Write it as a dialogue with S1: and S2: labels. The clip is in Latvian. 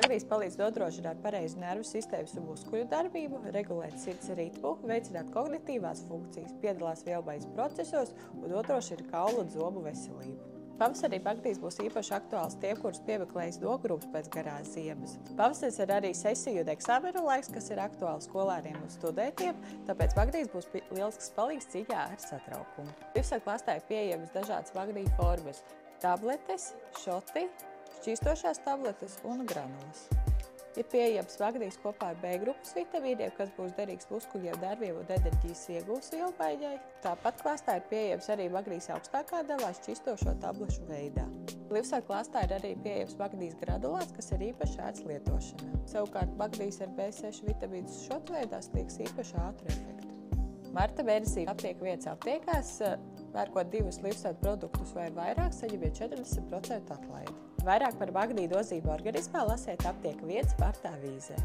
S1: Bagdīs palīdz nodrošināt pareizu nervu sistēmas un muskuļu darbību, regulēt sirds ritmu, veicināt kognitīvās funkcijas, piedalās vielmaiņas procesos un nodrošina kaulu un zobu veselību. Pavasarī Bagdīs būs īpaši aktuāls tiem, kurus piemeklējas nogrūms pēc garās ziemas. Pavasaris ir arī sesiju un eksāmenu laiks, kas ir aktuāls skolēniem un studentiem, tāpēc Bagdīs būs lielisks palīgs cīņā ar satraukumu. Livsāk klastā ir pieejamas dažādas Bagdī formas – tabletes, šoti, šķīstošās tabletes un granulas. Ir pieejams Bagdīs kopā ar B grupas vitamīniem, kas būs derīgs muskuļiem, nerviem un enerģijas iegūs vielmaiņai. Tāpat klāstā ir pieejams arī Bagdīs augstākā devā šķistošo tablešu veidā. Livsāk klāstā ir arī pieejams Bagdīs granulāts, kas ir īpaši ētas lietošanā. Savukārt Bagdīs ar B6 vitamīnus šotu veidā sniegs īpaši ātru efektu. Marta mēnesī aptieku vietas aptiekās, pērkot 2 Livsāk produktus vai vairāk, saņemiet 40% atlaidi. Vairāk par Bagdī nozīmi organismā lasiet aptieka 1 Marta avīzē.